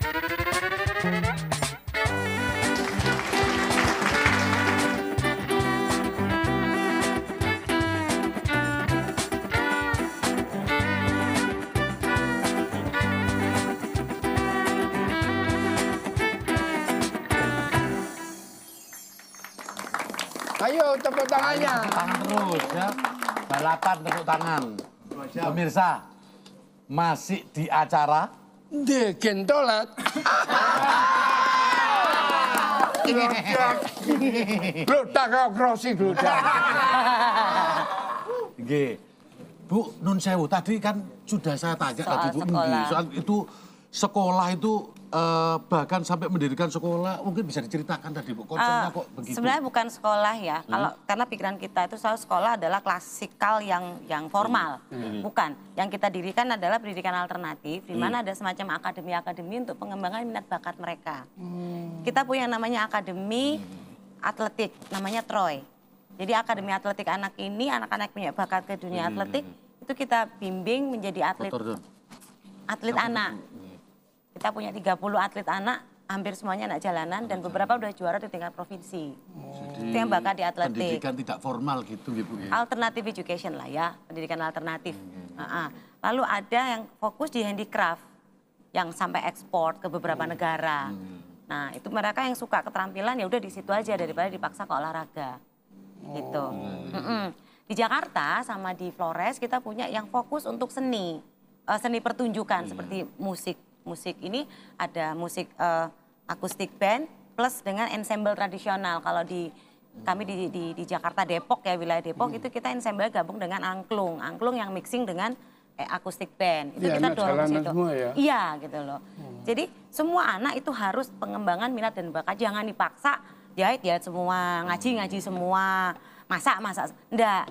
Ayo tepuk tangannya. Tepuk tangan terus ya. Balapan tepuk tangan. Pemirsa, masih di acara Di Gentolet. Gludak kau crossing gludak. Nggih. Bu, nun sewu, tadi kan sudah saya tanya Soal tadi Bu, sekolah. nggih, soal itu sekolah itu bahkan sampai mendirikan sekolah, mungkin bisa diceritakan tadi Bu, konsepnya kok begitu? Sebenarnya bukan sekolah ya, karena pikiran kita itu selalu sekolah adalah klasikal yang formal, bukan. Yang kita dirikan adalah pendidikan alternatif, di mana ada semacam akademi-akademi untuk pengembangan minat bakat mereka. Kita punya namanya akademi atletik, namanya Troy. Jadi akademi atletik anak ini, anak-anak punya bakat ke dunia atletik, itu kita bimbing menjadi atlet anak. Kita punya 30 atlet anak, hampir semuanya anak jalanan, dan beberapa udah juara di tingkat provinsi. Itu yang bakat di atletik. Pendidikan tidak formal gitu Bu ya? Alternative education lah ya, pendidikan alternatif. Lalu ada yang fokus di handicraft, yang sampai ekspor ke beberapa negara. Nah itu mereka yang suka keterampilan, ya udah di situ aja daripada dipaksa ke olahraga. Gitu. Di Jakarta sama di Flores kita punya yang fokus untuk seni pertunjukan seperti musik. Musik ini ada musik akustik band plus dengan ensemble tradisional. Kalau kami di Jakarta Depok ya, wilayah Depok itu kita ensemble gabung dengan angklung. Angklung yang mixing dengan akustik band. Itu Ya, kita anak dorong ke jalanan situ. semua ya? Iya gitu loh. Jadi semua anak itu harus pengembangan minat dan bakat. Jangan dipaksa jahit semua, ngaji semua, masak. Enggak.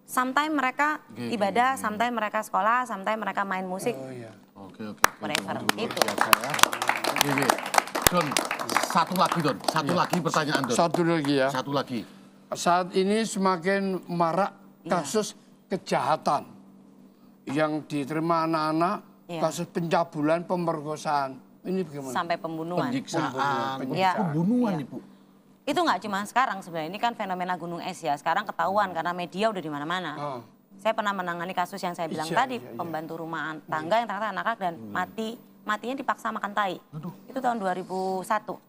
Sometimes mereka ibadah, sometimes mereka sekolah, sometimes mereka main musik. Oh iya. Oke. Whatever, gitu. Gini, Don, satu lagi pertanyaan Don. Satu lagi ya. Satu lagi. Saat ini semakin marak kasus kejahatan yang diterima anak-anak, kasus pencabulan, pemerkosaan. Ini bagaimana? Sampai pembunuhan. Penyiksaan, Iya. pembunuhan Iya. Ibu. Itu nggak cuma sekarang sebenarnya, ini kan fenomena gunung es ya. Sekarang ketahuan karena media udah di mana-mana. Saya pernah menangani kasus yang saya bilang tadi, pembantu rumah tangga yang ternyata anak-anak dan matinya dipaksa makan tai. Itu tahun 2001.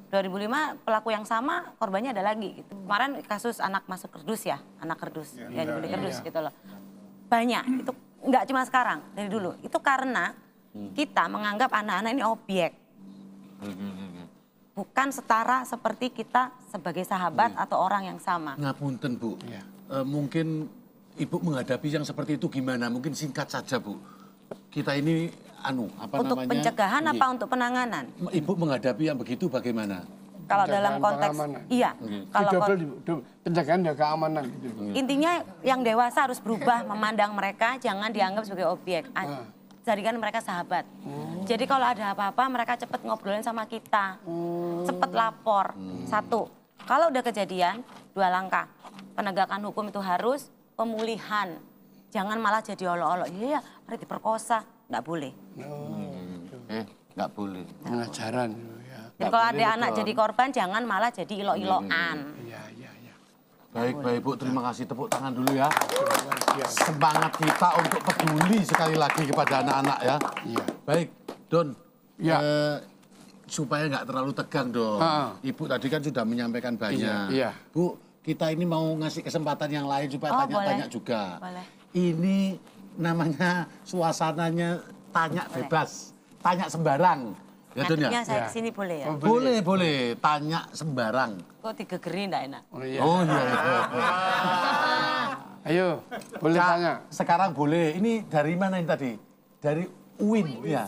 2005 pelaku yang sama, korbannya ada lagi gitu. Kemarin kasus anak masuk kerdus ya, anak kerdus, ya dibeli kerdus gitu loh. Banyak, itu nggak cuma sekarang, dari dulu. Itu karena kita menganggap anak-anak ini objek. Bukan setara seperti kita sebagai sahabat atau orang yang sama. Ngapunten Bu, mungkin Ibu menghadapi yang seperti itu gimana? Mungkin singkat saja Bu. Kita ini Untuk pencegahan apa untuk penanganan? Ibu menghadapi yang begitu bagaimana? Kalau dalam konteks, keamanan. iya. Kalau pencegahan dan keamanan gitu. intinya yang dewasa harus berubah memandang mereka, jangan dianggap sebagai objek. Jadikan mereka sahabat. Jadi kalau ada apa-apa mereka cepat ngobrolin sama kita, cepat lapor. Satu, kalau udah kejadian 2 langkah. Penegakan hukum itu harus, pemulihan. Jangan malah jadi olok-olok. Iya, mereka diperkosa, nggak boleh. Nggak boleh. Pengajaran. Ya. Jadi kalau ada anak jadi korban, jangan malah jadi ilok-ilokan. Iya. Baik Bu, terima kasih. Tepuk tangan dulu ya. Semangat kita untuk peduli sekali lagi kepada anak-anak ya. Iya. Baik, Don. Ya. Supaya nggak terlalu tegang dong. Ibu tadi kan sudah menyampaikan banyak. Iya. Bu, kita ini mau ngasih kesempatan yang lain supaya tanya-tanya juga. Boleh. Ini namanya suasananya tanya bebas, tanya sembarang. Ya Don ya? Ngadepnya saya kesini boleh ya? Boleh. Tanya sembarang. Kok digegerin nggak enak? Oh iya. Oh iya. Ayo, boleh tanya. Sekarang boleh. Ini dari mana ini tadi? Dari UIN ya.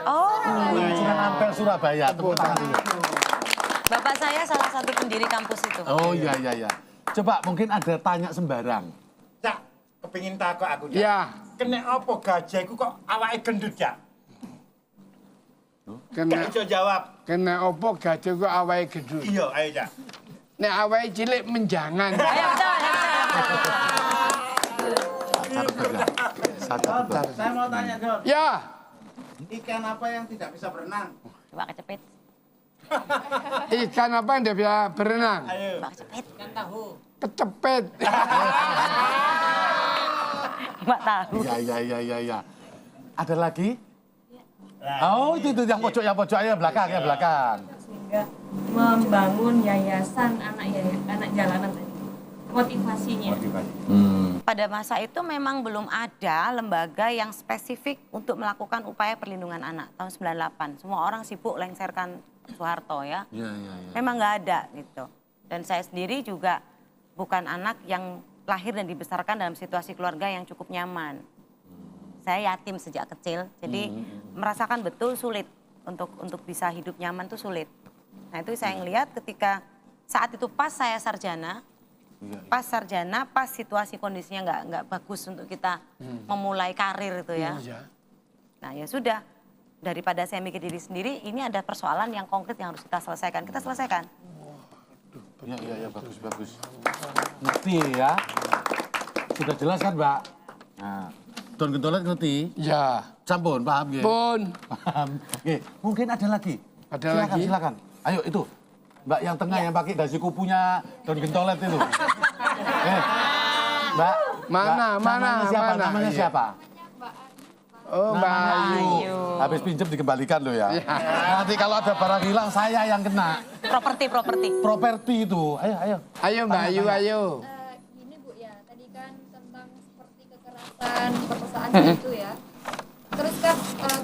Oh, UIN Sunan Ampel Surabaya. Tepuk tangan dulu. bapak saya salah satu pendiri kampus itu. Oh iya. Coba mungkin ada tanya sembarang. Cak, kepingin takut aku, Cak. Ya. Kena apa gajah iku kok awake gendut, Cak? Gak Kena iso jawab. opo gajah kok awake gedhe. Iya, ayo, Cak. Nek awake cilik menjangan. Ayo betul. Saya mau tanya, Don. Ya. Ikan apa yang tidak bisa berenang? Coba kecepit. Ikan apa yang dia bisa berenang? Ayo. Coba kecepit. Kecepet. Mbak tahu. Iya. Ada lagi? Oh, itu yang pojok, ayo belakang, ya belakang. Sehingga membangun yayasan anak jalanan tadi. Motivasinya. Pada masa itu memang belum ada lembaga yang spesifik untuk melakukan upaya perlindungan anak. Tahun 98, semua orang sibuk lengserkan Soeharto ya. Iya. Memang nggak ada gitu. Dan saya sendiri juga bukan anak yang lahir dan dibesarkan dalam situasi keluarga yang cukup nyaman. Saya yatim sejak kecil, jadi merasakan betul sulit untuk bisa hidup nyaman tuh sulit. Nah itu saya ngelihat ketika saat itu pas saya sarjana, pas situasi kondisinya nggak bagus untuk kita memulai karir itu ya. Iya. Nah ya sudah, daripada saya mikir diri sendiri, ini ada persoalan yang konkret yang harus kita selesaikan. Kita selesaikan. Iya, bagus. Ngerti ya? Sudah jelas kan, Mbak? Nah, Don Gentolet ngerti? Ya. Sampun, paham ya? Pun. Paham. Oke, mungkin ada lagi. Silakan. Ayo itu. Mbak yang tengah yang pakai dasi kupunya Don Gentolet itu. Mbak. Mana? Namanya Iya. siapa? Oh, Mbak Ayu. Habis pinjam dikembalikan loh ya. Nanti kalau ada barang hilang saya yang kena. Properti itu. Ayo. Ayo Mbak Ayu, ayo. Gini Bu ya, tadi kan tentang seperti kekerasan, perkosaan itu ya. Terus kan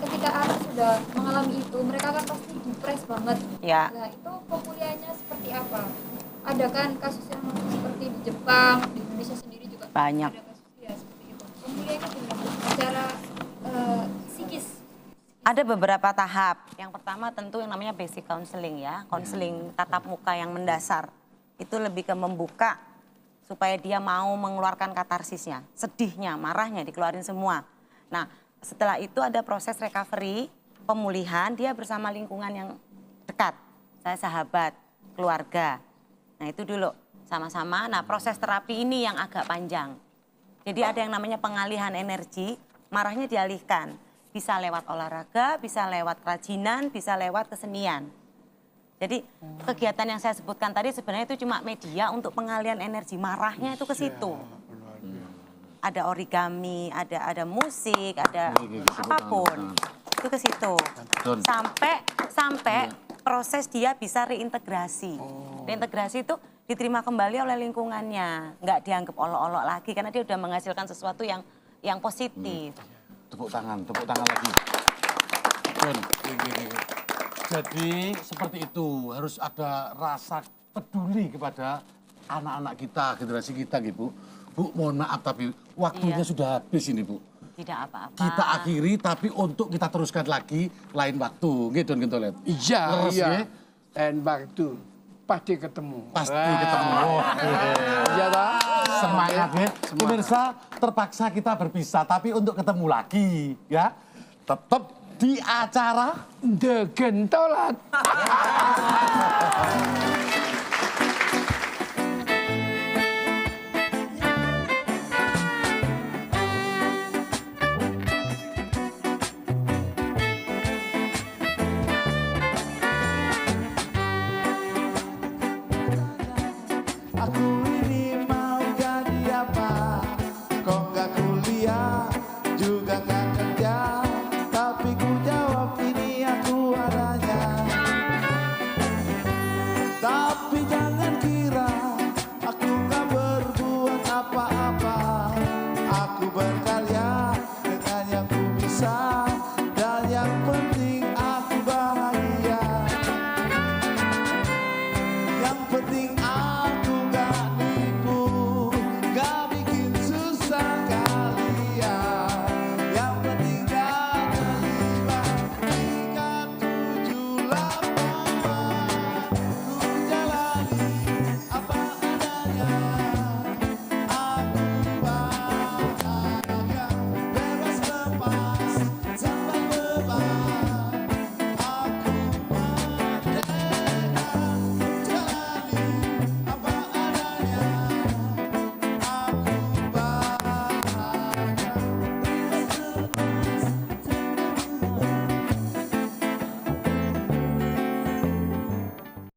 ketika anak sudah mengalami itu, mereka kan pasti depres banget. Ya. Nah itu pemulihannya seperti apa? Ada kan kasus yang seperti di Jepang, di Indonesia sendiri juga Banyak. ada kasus ya seperti itu. Pemulihannya gimana? Secara psikis. Ada beberapa tahap. Yang pertama tentu yang namanya basic counseling ya. Counseling tatap muka yang mendasar. Itu lebih ke membuka supaya dia mau mengeluarkan katarsisnya. Sedihnya, marahnya dikeluarin semua. Nah setelah itu ada proses recovery, pemulihan dia bersama lingkungan yang dekat. Saya sahabat, keluarga. Nah itu dulu sama-sama. Nah proses terapi ini yang agak panjang. Jadi ada yang namanya pengalihan energi, marahnya dialihkan. Bisa lewat olahraga, bisa lewat kerajinan, bisa lewat kesenian. Jadi kegiatan yang saya sebutkan tadi sebenarnya itu cuma media untuk pengalihan energi, marahnya itu ke situ. Ada origami, ada musik, ada apapun. Itu ke situ. Sampai proses dia bisa reintegrasi. Reintegrasi itu diterima kembali oleh lingkungannya. Nggak dianggap olok-olok lagi karena dia udah menghasilkan sesuatu yang positif. Tepuk tangan lagi. Don. Jadi seperti itu, harus ada rasa peduli kepada anak-anak kita, generasi kita gitu. Bu, mohon maaf tapi waktunya sudah habis ini, Bu. Tidak apa-apa. Kita akhiri tapi untuk kita teruskan lagi lain waktu. Gitu, Don Gentolet. Iya. Terus ya. Dan waktu pasti ketemu. Pasti ketemu. Iya toh? Semangat ya. Pemirsa, terpaksa kita berpisah tapi untuk ketemu lagi ya. Tetap di acara The Gentolet.